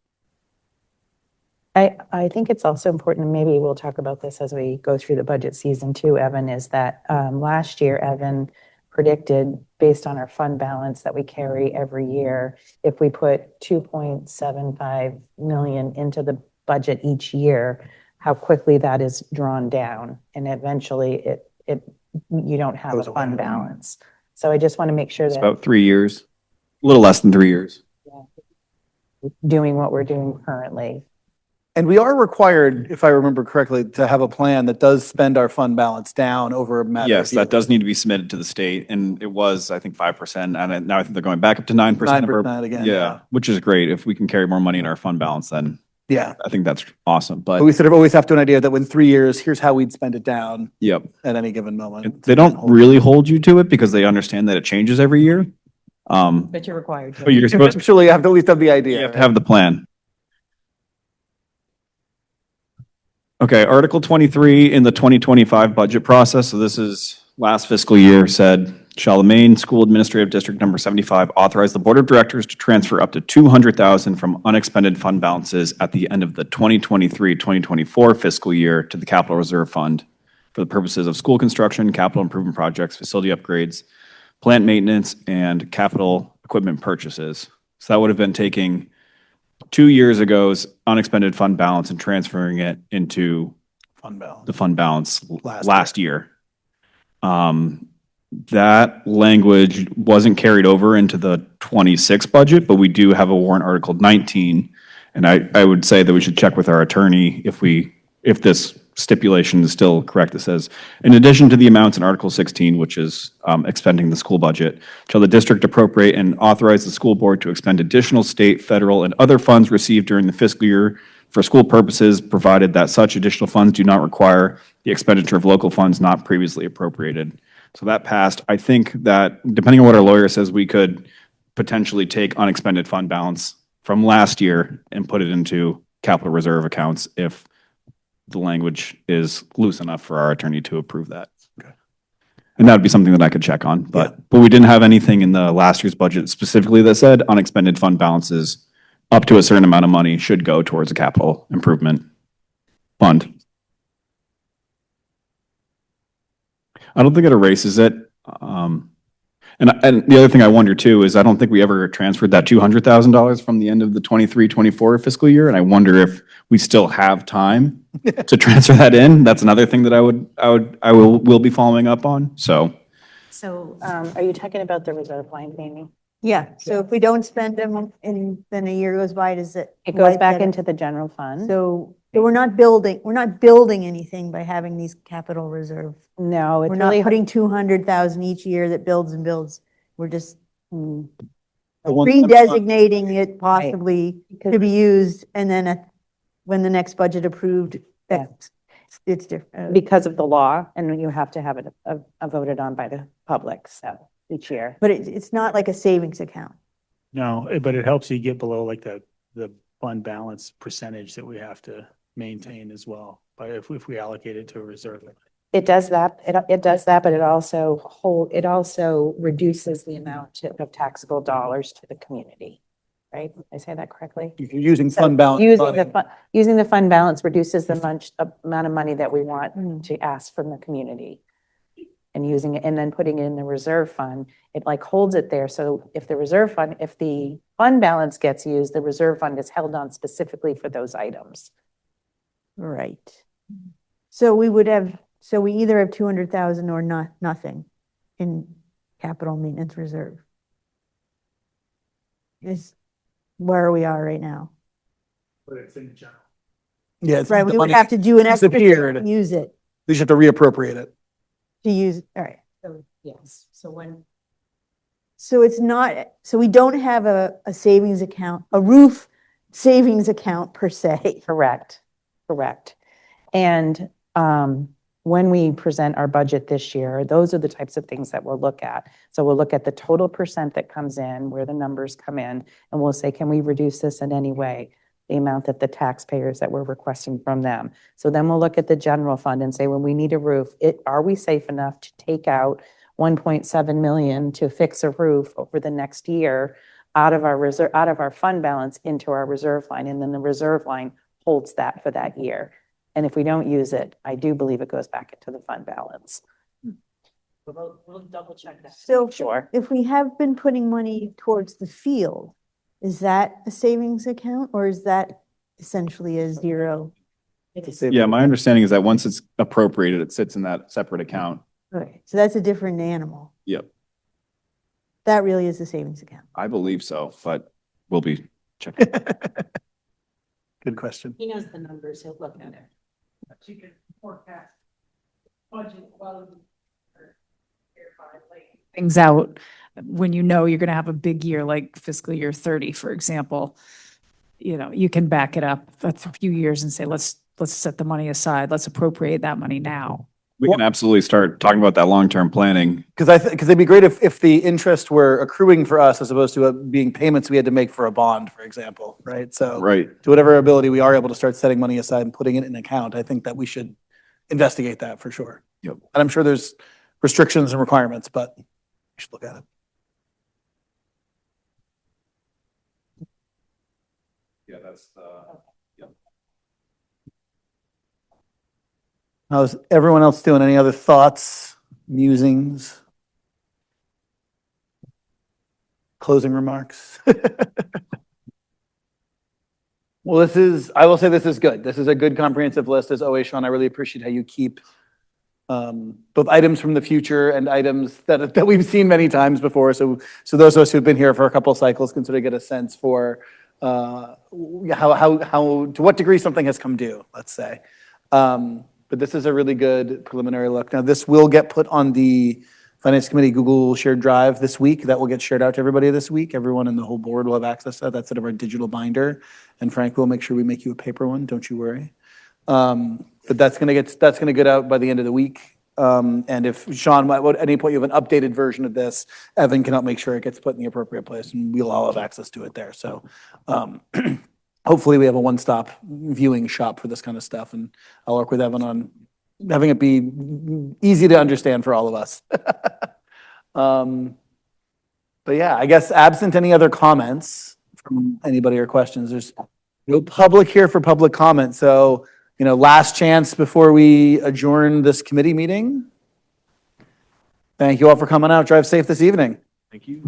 I think it's also important, and maybe we'll talk about this as we go through the budget season too, Evan, is that last year, Evan predicted, based on our fund balance that we carry every year, if we put 2.75 million into the budget each year, how quickly that is drawn down. And eventually you don't have a fund balance. So I just want to make sure It's that about 3 years, a little less than 3 years. doing what we're doing currently. And we are required, if I remember correctly, to have a plan that does spend our fund balance down over a matter of Yes, that years. does need to be submitted to the state, and it was, I think, 5%, and now I think they're going back up to 9%. 9% again, yeah. Which is great. If we can carry more money in our fund balance, then Yeah. I think that's awesome, But but we sort of always have to an idea that when 3 years, here's how we'd spend it down yep. at any given moment. They don't really hold you to it because they understand that it changes every year. But you're required to. But you're supposed to, Surely you have to at least have the you idea. have to have the plan. Okay, Article 23 in the 2025 budget process. So this is last fiscal year said, shall the Maine School Administrative District number 75 authorize the Board of Directors to transfer up to $200,000 from unexpended fund balances at the end of the 2023-2024 fiscal year to the Capital Reserve Fund for the purposes of school construction, capital improvement projects, facility upgrades, plant maintenance, and capital equipment purchases. So that would have been taking 2 years ago's unexpended fund balance and transferring it into Fund balance. the fund balance Last last year. That language wasn't carried over into the 26 budget, but we do have a warrant article 19. And I would say that we should check with our attorney if this stipulation is still correct. It says, in addition to the amounts in Article 16, which is expending the school budget, shall the district appropriate and authorize the school board to expend additional state, federal, and other funds received during the fiscal year for school purposes, provided that such additional funds do not require the expenditure of local funds not previously appropriated. So that passed. I think that, depending on what our lawyer says, we could potentially take unexpended fund balance from last year and put it into capital reserve accounts if the language is loose enough for our attorney to approve that. Okay. And that would be something that I could check on, but we didn't have anything in the last year's budget specifically that said unexpended fund balances up to a certain amount of money should go towards a capital improvement fund. I don't think it erases it. And the other thing I wonder too is I don't think we ever transferred that $200,000 from the end of the 23-24 fiscal year. And I wonder if we still have time to transfer that in. That's another thing that I will be following up on. So. So are you talking about the reserve line, Amy? Yeah, so if we don't spend them and then a year goes by, does it? It goes wipe back that- into the general fund. So we're not building anything by having these capital reserve. No, it's We're not really, putting 200,000 each year that builds and builds. We're just mm, redesignating it possibly because- to be used, and then when the next budget approved, Yeah. it's different. because of the law, and you have to have it voted on by the public, so each year. But it's not like a savings account. No, but it helps you get below like the fund balance percentage that we have to maintain as well. But if we allocate it to a reserve. It does that, it does that, but it also reduces the amount of taxable dollars to the community, right? Did I say that correctly? If you're using So fund balance. Using the fund balance reduces the amount of money that we want Mm. to ask from the community. And using it, and then putting it in the reserve fund, it like holds it there. So if the fund balance gets used, the reserve fund is held on specifically for those items. Right. So we either have 200,000 or nothing in capital maintenance reserve. Is where we are right now. But it's in general. Yeah. it's Right, the we would money have to do an extra thing disappeared. to use it, We just have to reappropriate it. to use, all right. So, yes, so when. So it's not, so we don't have a savings account, a roof savings account per se. Correct. And when we present our budget this year, those are the types of things that we'll look at. So we'll look at the total percent that comes in, where the numbers come in, and we'll say, can we reduce this in any way? The amount that the taxpayers that we're requesting from them. So then we'll look at the general fund and say, when we need a roof, are we safe enough to take out 1.7 million to fix a roof over the next year out of our fund balance into our reserve line, and then the reserve line holds that for that year. And if we don't use it, I do believe it goes back into the fund balance. We'll double check that. So Sure. if we have been putting money towards the field, is that a savings account or is that essentially a zero? Yeah, my understanding is that once it's appropriated, it sits in that separate account. Okay, so that's a different animal. Yep, That really is a savings account. I believe so, but we'll be checking. Good question. He knows the numbers, he'll look at it. You can forecast budget well. Things out when you know you're going to have a big year like fiscal year 30, for example. You can back it up a few years and say, let's set the money aside. Let's appropriate that money now. We can absolutely start talking about that long-term planning. Because it'd be great if the interest were accruing for us as opposed to being payments we had to make for a bond, for example, right? So Right. to whatever ability we are able to start setting money aside and putting it in an account, I think that we should investigate that for sure. Yep. And I'm sure there's restrictions and requirements, but we should look at it. Yeah, that's How's everyone else doing? Any other thoughts, musings? Closing remarks? Well, I will say this is good. This is a good comprehensive list. As always, Sean, I really appreciate how you keep both items from the future and items that we've seen many times before. So those of us who've been here for a couple of cycles can sort of get a sense for how to what degree something has come due, let's say. But this is a really good preliminary look. Now, this will get put on the Finance Committee Google shared drive this week. That will get shared out to everybody this week. Everyone in the whole board will have access to that. That's sort of our digital binder. And Frank will make sure we make you a paper one. Don't you worry. But that's gonna get out by the end of the week. And if Sean, at any point you have an updated version of this, Evan can help make sure it gets put in the appropriate place, and we'll all have access to it there. So hopefully we have a one-stop viewing shop for this kind of stuff, and I'll work with Evan on having it be easy to understand for all of us. But yeah, I guess absent any other comments from anybody or questions, there's no public here for public comment. So, last chance before we adjourn this committee meeting. Thank you all for coming out. Drive safe this evening. Thank you.